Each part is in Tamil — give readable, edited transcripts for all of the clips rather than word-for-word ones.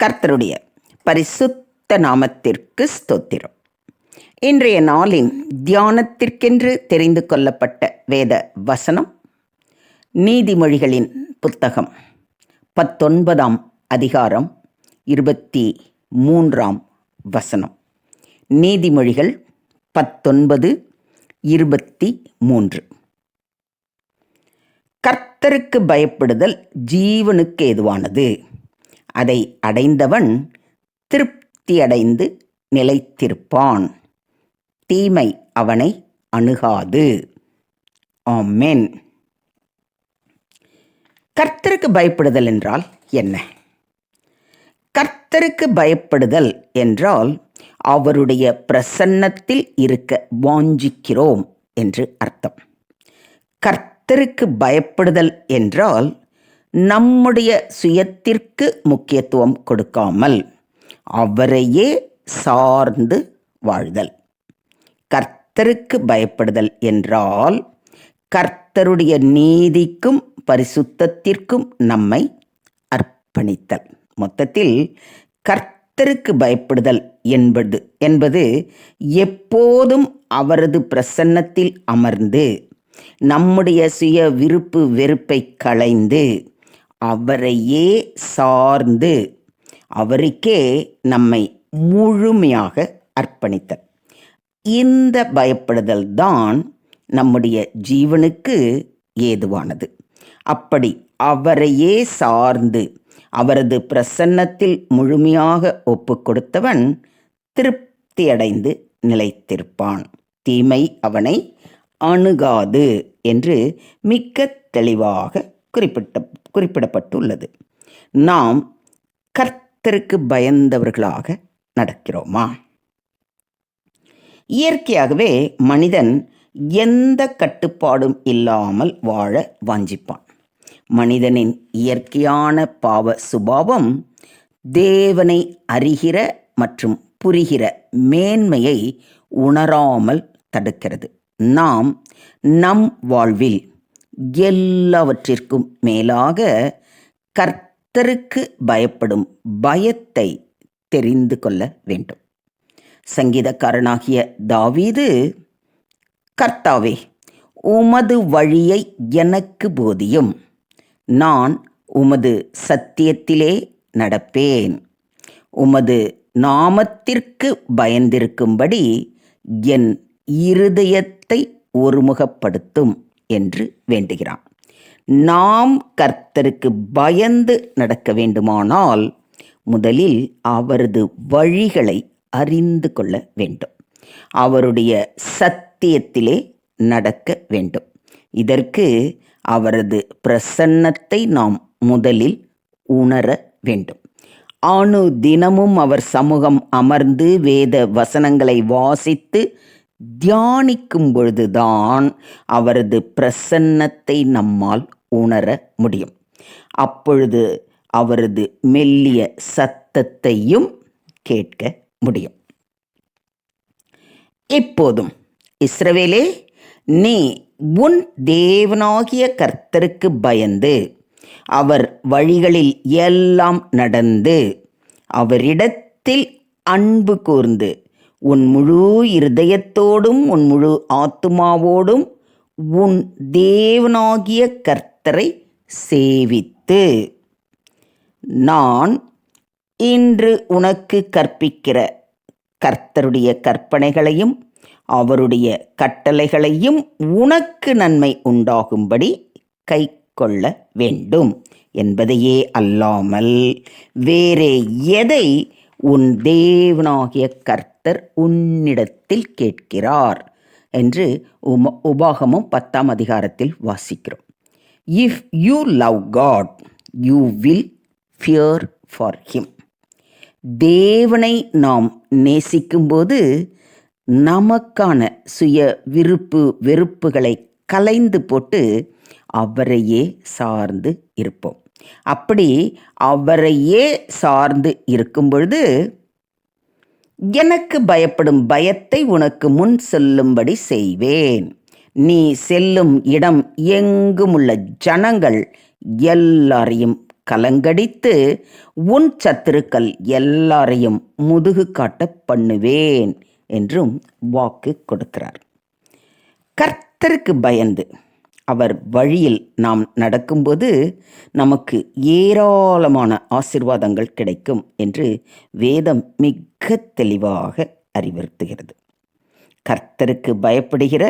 கர்த்தருடைய பரிசுத்த நாமத்திற்கு ஸ்தோத்திரம். இன்றைய நாளின் தியானத்திற்கென்று தெரிந்து கொள்ளப்பட்ட வேத வசனம் நீதிமொழிகளின் புத்தகம் 19ஆம் அதிகாரம் 23ஆம் வசனம். நீதிமொழிகள் 19:23. கர்த்தருக்கு பயப்படுதல் ஜீவனுக்கு ஏதுவானது, அதை அடைந்தவன் திருப்தியடைந்து நிலைத்திருப்பான், தீமை அவனை அணுகாது. ஆமென். கர்த்தருக்கு பயப்படுதல் என்றால் என்ன? கர்த்தருக்கு பயப்படுதல் என்றால் அவருடைய பிரசன்னத்தில் இருக்க வாஞ்சிக்கிறோம் என்று அர்த்தம். கர்த்தருக்கு பயப்படுதல் என்றால் நம்முடைய சுயத்திற்கு முக்கியத்துவம் கொடுக்காமல் அவரையே சார்ந்து வாழ்தல். கர்த்தருக்கு பயப்படுதல் என்றால் கர்த்தருடைய நீதிக்கும் பரிசுத்தத்திற்கும் நம்மை அர்ப்பணித்தல். மொத்தத்தில் கர்த்தருக்கு பயப்படுதல் என்பது எப்போதும் அவரது பிரசன்னத்தில் அமர்ந்து நம்முடைய சுய விருப்பு வெறுப்பை களைந்து அவரையே சார்ந்து அவருக்கே நம்மை முழுமையாக அர்ப்பணித்தல். இந்த பயப்படுதல் தான் நம்முடைய ஜீவனுக்கு ஏதுவானது. அப்படி அவரையே சார்ந்து அவரது பிரசன்னத்தில் முழுமையாக ஒப்பு கொடுத்தவன் திருப்தியடைந்து நிலைத்திருப்பான், தீமை அவனை அணுகாது என்று மிக தெளிவாக குறிப்பிடப்பட்டுள்ளது. நாம் கர்த்தருக்கு பயந்தவர்களாக நடக்கிறோமா? இயற்கையாகவே மனிதன் எந்த கட்டுப்பாடும் இல்லாமல் வாழ வாஞ்சிப்பான். மனிதனின் இயற்கையான பாவ சுபாவம் தேவனை அறிகிற மற்றும் புரிகிற மேன்மையை உணராமல் தடுக்கிறது. நாம் நம் வாழ்வில் எல்லாவற்றிற்கும் மேலாக கர்த்தருக்கு பயப்படும் பயத்தை தெரிந்து கொள்ள வேண்டும். சங்கீதக்காரனாகிய தாவீது, கர்த்தாவே, உமது வழியை எனக்கு போதியும், நான் உமது சத்தியத்திலே நடப்பேன், உமது நாமத்திற்கு பயந்திருக்கும்படி என் இருதயத்தை ஒருமுகப்படுத்தும் என்று வேண்டுகிறான். நாம் கர்த்தருக்கு பயந்து நடக்க வேண்டுமானால் முதலில் அவரது வழிகளை அறிந்து கொள்ள வேண்டும், அவருடைய சத்தியத்திலே நடக்க வேண்டும். இதற்கு அவரது பிரசன்னத்தை நாம் முதலில் உணர வேண்டும். தினமும் அவர் சமூகம் அமர்ந்து வேத வசனங்களை வாசித்து தியானிக்கும் பொழுதுதான் அவரது பிரசன்னத்தை நம்மால் உணர முடியும். அப்பொழுது அவரது மெல்லிய சத்தத்தையும் கேட்க முடியும். இப்போதும் இஸ்ரவேலே, நீ உன் தேவனாகிய கர்த்தருக்கு பயந்து அவர் வழிகளில் எல்லாம் நடந்து அவரிடத்தில் அன்பு கூர்ந்து உன் முழு இருதயத்தோடும் உன் முழு ஆத்துமாவோடும் உன் தேவனாகிய கர்த்தரை சேவித்து நான் இன்று உனக்கு கற்பிக்கிற கர்த்தருடைய கற்பனைகளையும் அவருடைய கட்டளைகளையும் உனக்கு நன்மை உண்டாகும்படி கை கொள்ள வேண்டும் என்பதையே அல்லாமல் வேறே எதை உன் தேவனாகிய கர்த்தர் உன்னிடத்தில் கேட்கிறார் என்று உபாகமம் 10ஆம் அதிகாரத்தில் வாசிக்கிறோம். If you love God you will fear for him. தேவனை நாம் நேசிக்கும்போது நமக்கான சுய விருப்பு வெறுப்புகளை கலைந்து போட்டு அவரையே சார்ந்து இருப்போம். அப்படி அவரையே சார்ந்து இருக்கும் பொழுது எனக்கு பயப்படும் பயத்தை உனக்கு முன் சொல்லும்படி செய்வேன், நீ செல்லும் இடம் எங்குமுள்ள ஜனங்கள் எல்லாரையும் கலங்கடித்து உன் சத்துருக்கள் எல்லாரையும் முதுகு காட்ட பண்ணுவேன் என்றும் வாக்கு கொடுக்கிறார். கர்த்தருக்கு பயந்து அவர் வழியில் நாம் நடக்கும்போது நமக்கு ஏராளமான ஆசீர்வாதங்கள் கிடைக்கும் என்று வேதம் மிக தெளிவாக அறிவுறுத்துகிறது. கர்த்தருக்கு பயப்படுகிற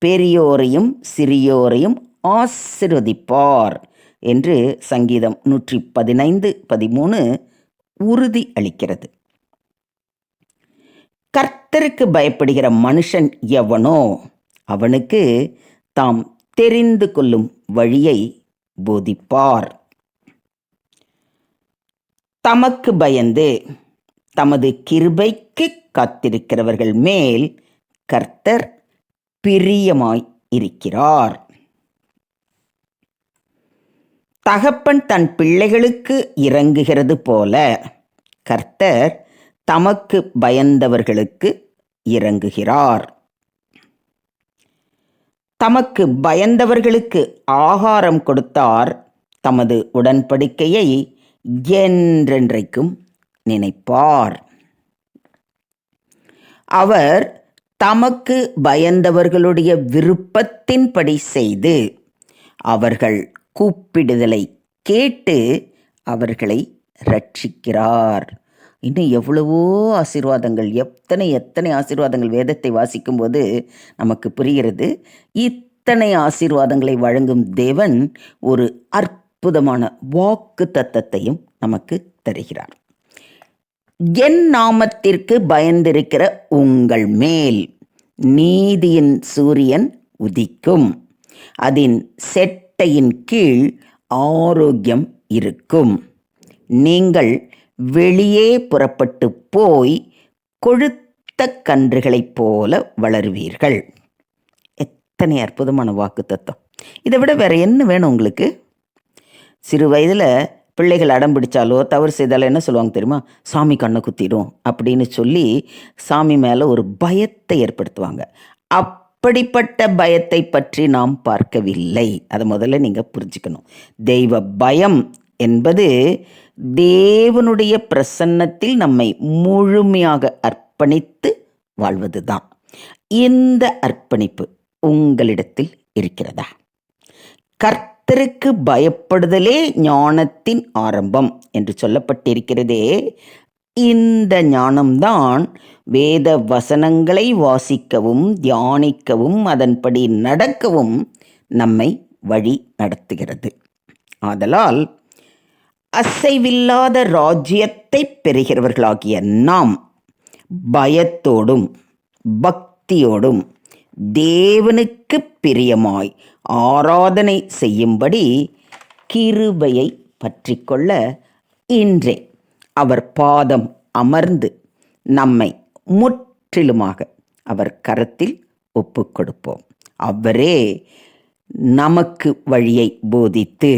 பெரியோரையும் சிறியோரையும் ஆசீர்வதிப்பார் என்று சங்கீதம் 115:13 உறுதி அளிக்கிறது. கர்த்தருக்கு பயப்படுகிற மனுஷன் எவனோ அவனுக்கு தாம் தெரிந்து கொள்ளும் வழியை போதிப்பார். தமக்கு பயந்து தமது கிருபைக்கு காத்திருக்கிறவர்கள் மேல் கர்த்தர் பிரியமாய் இருக்கிறார். தகப்பன் தன் பிள்ளைகளுக்கு இரங்குகிறது போல கர்த்தர் தமக்கு பயந்தவர்களுக்கு இரங்குகிறார். தமக்கு பயந்தவர்களுக்கு ஆகாரம் கொடுத்தார். தமது உடன்படிக்கையை என்றென்றைக்கும் நினைப்பார். அவர் தமக்கு பயந்தவர்களுடைய விருப்பத்தின்படி செய்து அவர்கள் கூப்பிடுதலை கேட்டு அவர்களை ரட்சிக்கிறார். இன்னும் எவ்வளவோ ஆசீர்வாதங்கள், எத்தனை ஆசீர்வாதங்கள் வேதத்தை வாசிக்கும்போது நமக்கு புரிகிறது. இத்தனை ஆசீர்வாதங்களை வழங்கும் தேவன் ஒரு அற்புதமான வாக்கு தத்தத்தையும் நமக்கு தருகிறார். என் நாமத்திற்கு பயந்திருக்கிற உங்கள் மேல் நீதியின் சூரியன் உதிக்கும், அதன் செட்டையின் கீழ் ஆரோக்கியம் இருக்கும். நீங்கள் வெளியே புறப்பட்டு போய் கொழுத்த கன்றுகளைப் போல வளருவீர்கள். எத்தனை அற்புதமான வாக்கு தத்தம்! இதை விட வேற என்ன வேணும் உங்களுக்கு? சிறு வயதில் பிள்ளைகள் அடம் பிடிச்சாலோ தவறு செய்தாலோ என்ன சொல்லுவாங்க தெரியுமா? சாமி கண்ணை குத்திடும் அப்படின்னு சொல்லி சாமி மேலே ஒரு பயத்தை ஏற்படுத்துவாங்க. அப்படிப்பட்ட பயத்தை பற்றி நாம் பார்க்கவில்லை. அதை முதல்ல நீங்கள் புரிஞ்சுக்கணும். தெய்வ பயம் என்பது தேவனுடைய பிரசன்னத்தில் நம்மை முழுமையாக அர்ப்பணித்து வாழ்வது தான். இந்த அர்ப்பணிப்பு உங்களிடத்தில் இருக்கிறதா? கர்த்தருக்கு பயப்படுதலே ஞானத்தின் ஆரம்பம் என்று சொல்லப்பட்டிருக்கிறதே. இந்த ஞானம்தான் வேத வசனங்களை வாசிக்கவும் தியானிக்கவும் அதன்படி நடக்கவும் நம்மை வழி நடத்துகிறது. ஆதலால் அசைவில்லாத ராஜ்யத்தை பெறுகிறவர்களாகிய நாம் பயத்தோடும் பக்தியோடும் தேவனுக்கு பிரியமாய் ஆராதனை செய்யும்படி கிருபையை பற்றிக்கொள்ள இன்றே அவர் பாதம் அமர்ந்து நம்மை முற்றிலுமாக அவர் கரத்தில் ஒப்புக் கொடுப்போம். அவரே நமக்கு வழியை போதித்து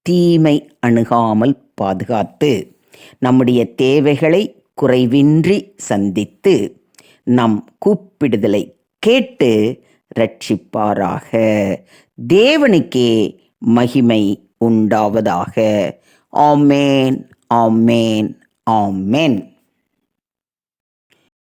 தீமை அணுகாமல் பாதுகாத்து நம்முடைய தேவைகளை குறைவின்றி சந்தித்து நம் கூப்பிடுதலை கேட்டு ரட்சிப்பாராக. தேவனுக்கே மகிமை உண்டாவதாக. ஆமேன், ஆமேன், ஆமேன்.